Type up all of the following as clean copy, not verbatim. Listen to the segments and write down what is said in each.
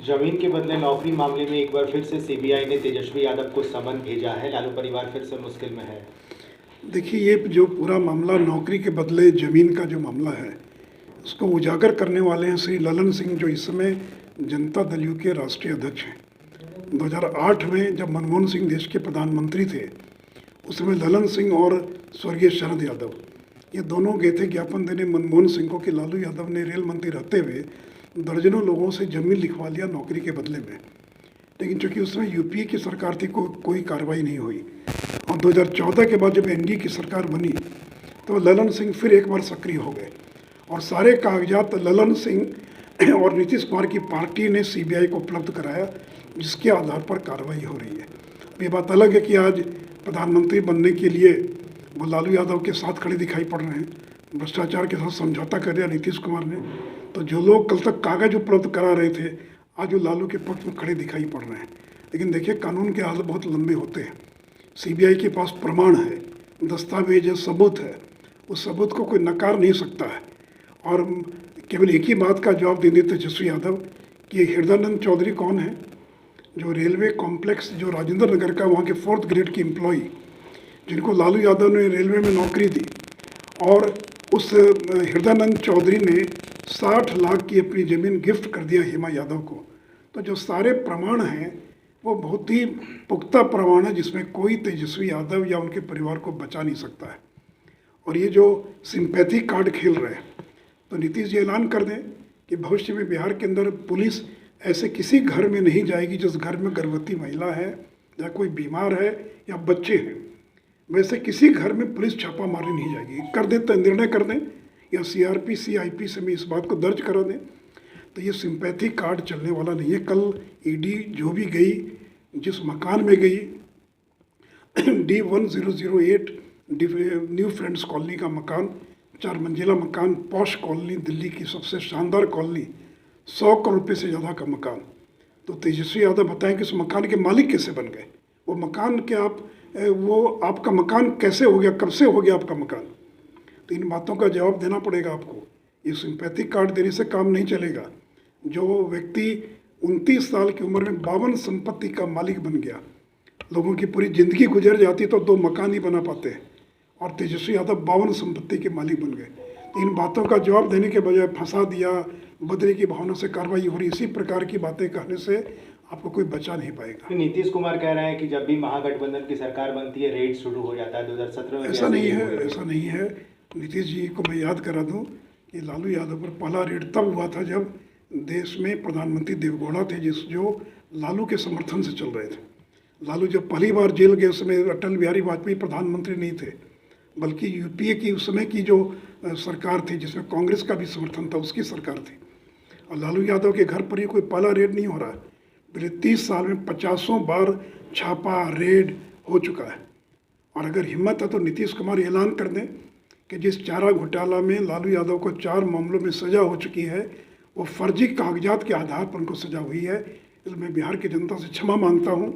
जमीन के बदले नौकरी मामले में एक बार फिर से सीबीआई ने तेजस्वी यादव को समन भेजा है। लालू परिवार फिर से मुश्किल में है। देखिए, ये जो पूरा मामला नौकरी के बदले ज़मीन का जो मामला है, उसको उजागर करने वाले हैं श्री ललन सिंह, जो इस समय जनता दल यू के राष्ट्रीय अध्यक्ष हैं। 2008 में जब मनमोहन सिंह देश के प्रधानमंत्री थे, उस समय ललन सिंह और स्वर्गीय शरद यादव ये दोनों गए थे ज्ञापन देने मनमोहन सिंह को कि लालू यादव ने रेल मंत्री रहते हुए दर्जनों लोगों से ज़मीन लिखवा लिया नौकरी के बदले में। लेकिन चूंकि उसमें यूपीए की सरकार थी, कोई कार्रवाई नहीं हुई। और 2014 के बाद जब एनडीए की सरकार बनी तो ललन सिंह फिर एक बार सक्रिय हो गए और सारे कागजात ललन सिंह और नीतीश कुमार की पार्टी ने सीबीआई को उपलब्ध कराया, जिसके आधार पर कार्रवाई हो रही है। अब ये बात अलग है कि आज प्रधानमंत्री बनने के लिए वो लालू यादव के साथ खड़े दिखाई पड़ रहे हैं, भ्रष्टाचार के साथ समझौता कर दिया नीतीश कुमार ने। तो जो लोग कल तक कागज उपलब्ध करा रहे थे, आज वो लालू के पक्ष में खड़े दिखाई पड़ रहे हैं। लेकिन देखिए, कानून के हाल बहुत लंबे होते हैं। सीबीआई के पास प्रमाण है, दस्तावेज है, सबूत है। उस सबूत को कोई नकार नहीं सकता है। और केवल एक ही बात का जवाब दे देते तेजस्वी यादव कि हृदयानंद चौधरी कौन है, जो रेलवे कॉम्प्लेक्स जो राजेंद्र नगर का वहाँ के 4th ग्रेड की एम्प्लॉई, जिनको लालू यादव ने रेलवे में नौकरी दी, और उस हृदयानंद चौधरी ने 60 लाख की अपनी ज़मीन गिफ्ट कर दिया हेमा यादव को। तो जो सारे प्रमाण हैं वो बहुत ही पुख्ता प्रमाण है, जिसमें कोई तेजस्वी यादव या उनके परिवार को बचा नहीं सकता है। और ये जो सिंपैथी कार्ड खेल रहे हैं, तो नीतीश जी ऐलान कर दें कि भविष्य में बिहार के अंदर पुलिस ऐसे किसी घर में नहीं जाएगी जिस घर में गर्भवती महिला है या कोई बीमार है या बच्चे हैं, वैसे किसी घर में पुलिस छापा मारने नहीं जाएगी। कर दें तो निर्णय कर दें या सीआरपी सीआईपी से भी इस बात को दर्ज करा दें, तो ये सिंपैथी कार्ड चलने वाला नहीं है। कल ईडी जो भी गई, जिस मकान में गई, D1008 न्यू फ्रेंड्स कॉलोनी का मकान, 4 मंजिला मकान, पॉश कॉलोनी, दिल्ली की सबसे शानदार कॉलोनी, 100 करोड़ रुपये से ज़्यादा का मकान। तो तेजस्वी यादव बताएं कि उस मकान के मालिक कैसे बन गए, वो मकान के वो आपका मकान कैसे हो गया, कब से हो गया आपका मकान। तो इन बातों का जवाब देना पड़ेगा आपको। ये सिंपैथिक कार्ड देने से काम नहीं चलेगा। जो व्यक्ति 29 साल की उम्र में 52 संपत्ति का मालिक बन गया, लोगों की पूरी ज़िंदगी गुजर जाती तो 2 मकान ही बना पाते हैं, और तेजस्वी यादव 52 संपत्ति के मालिक बन गए। तो इन बातों का जवाब देने के बजाय फंसा दिया, बदले की भावना से कार्रवाई हो रही, इसी प्रकार की बातें कहने से आपको कोई बचा नहीं पाएगा। नीतीश कुमार कह रहे हैं कि जब भी महागठबंधन की सरकार बनती है रेड शुरू हो जाता है। 2017 में ऐसा नहीं है, ऐसा नहीं है। नीतीश जी को मैं याद करा दूं कि लालू यादव पर पहला रेड तब हुआ था जब देश में प्रधानमंत्री देवेगौड़ा थे, जो लालू के समर्थन से चल रहे थे। लालू जब पहली बार जेल गए, उस समय अटल बिहारी वाजपेयी प्रधानमंत्री नहीं थे, बल्कि यूपीए की उस समय की जो सरकार थी, जिसमें कांग्रेस का भी समर्थन था, उसकी सरकार थी। और लालू यादव के घर पर ही कोई पहला रेड नहीं हो रहा है। पिछले 30 साल में 50 बार छापा रेड हो चुका है। और अगर हिम्मत है तो नीतीश कुमार ऐलान कर दें कि जिस चारा घोटाला में लालू यादव को 4 मामलों में सज़ा हो चुकी है, वो फर्जी कागजात के आधार पर उनको सज़ा हुई है। इसलिए मैं बिहार की जनता से क्षमा मांगता हूँ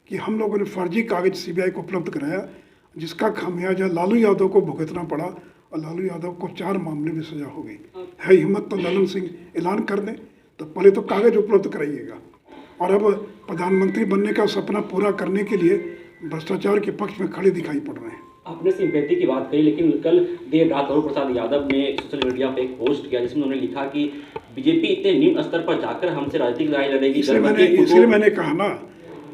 कि हम लोगों ने फर्जी कागज सीबीआई को उपलब्ध कराया, जिसका खामियाजा लालू यादव को भुगतना पड़ा, और लालू यादव को 4 मामले में सज़ा हो गई है। हिम्मत तो ललन सिंह ऐलान कर दें, तो पहले तो कागज उपलब्ध कराइएगा। और अब प्रधानमंत्री बनने का सपना पूरा करने के लिए भ्रष्टाचार के पक्ष में खड़े दिखाई पड़ रहे हैं। आपने सिंपैथी की बात कही, लेकिन कल देर रात लालू प्रसाद यादव ने सोशल मीडिया पे एक पोस्ट किया जिसमें उन्होंने लिखा कि बीजेपी इतने निम्न स्तर पर जाकर हमसे राजनीतिक लड़ाई लड़ेगी। इसलिए मैंने कहा ना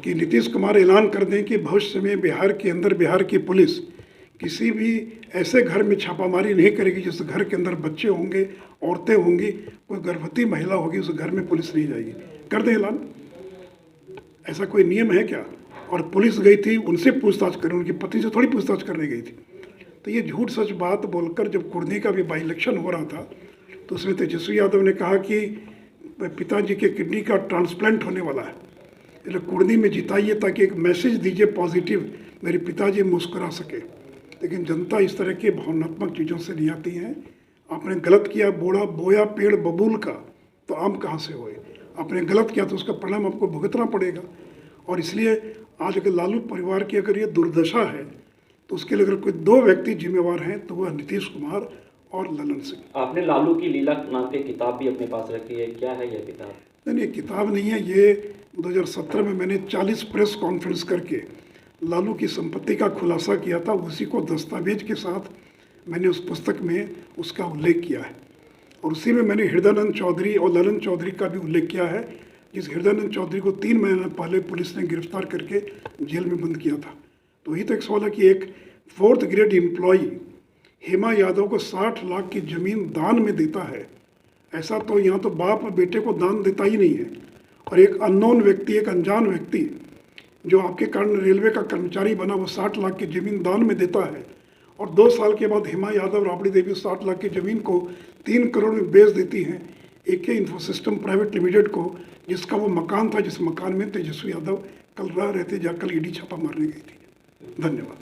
कि नीतीश कुमार ऐलान कर दें कि भविष्य में बिहार के अंदर बिहार की पुलिस किसी भी ऐसे घर में छापामारी नहीं करेगी जिस घर के अंदर बच्चे होंगे, औरतें होंगी, कोई गर्भवती महिला होगी, उस घर में पुलिस नहीं जाएगी। कर दें ऐलान, ऐसा कोई नियम है क्या। और पुलिस गई थी, उनसे पूछताछ करें, उनकी पत्नी से थोड़ी पूछताछ करने गई थी। तो ये झूठ सच बात बोलकर जब कुर्नी का भी बाई इलेक्शन हो रहा था, तो उसमें तेजस्वी यादव ने कहा कि पिताजी के किडनी का ट्रांसप्लांट होने वाला है, इसलिए कुर्नी में जिताइए ताकि एक मैसेज दीजिए पॉजिटिव, मेरे पिताजी मुस्कुरा सके। लेकिन जनता इस तरह की भावनात्मक चीज़ों से नहीं आती हैं। आपने गलत किया, बोया पेड़ बबूल का, तो आम कहाँ से होए। आपने गलत किया तो उसका परिणाम आपको भुगतना पड़ेगा। और इसलिए आज अगर लालू परिवार की अगर ये दुर्दशा है, तो उसके लिए अगर कोई 2 व्यक्ति जिम्मेवार हैं तो वह नीतीश कुमार और ललन सिंह। आपने लालू की लीला नाम की किताब भी अपने पास रखी है, क्या है यह किताब? नहीं, ये किताब नहीं है, ये 2017 में मैंने 40 प्रेस कॉन्फ्रेंस करके लालू की संपत्ति का खुलासा किया था, उसी को दस्तावेज के साथ मैंने उस पुस्तक में उसका उल्लेख किया है। और उसी में मैंने हृदयानंद चौधरी और ललन चौधरी का भी उल्लेख किया है, जिस हृदयानंद चौधरी को 3 महीने पहले पुलिस ने गिरफ्तार करके जेल में बंद किया था। तो वही तो एक सवाल है कि एक 4th grade employee Hema Yadav को 60 लाख की ज़मीन दान में देता है। ऐसा तो यहाँ तो बाप बेटे को दान देता ही नहीं है। और एक अननोन व्यक्ति, एक अनजान व्यक्ति जो आपके कारण रेलवे का कर्मचारी बना, वो 60 लाख की ज़मीन दान में देता है। और 2 साल के बाद हेमा यादव, राबड़ी देवी 60 लाख की ज़मीन को 3 करोड़ में बेच देती हैं AK info system private limited को, जिसका वो मकान था, जिस मकान में तेजस्वी यादव कल रह रहे थे, जहाँ कल ED छापा मारने गई थी। धन्यवाद।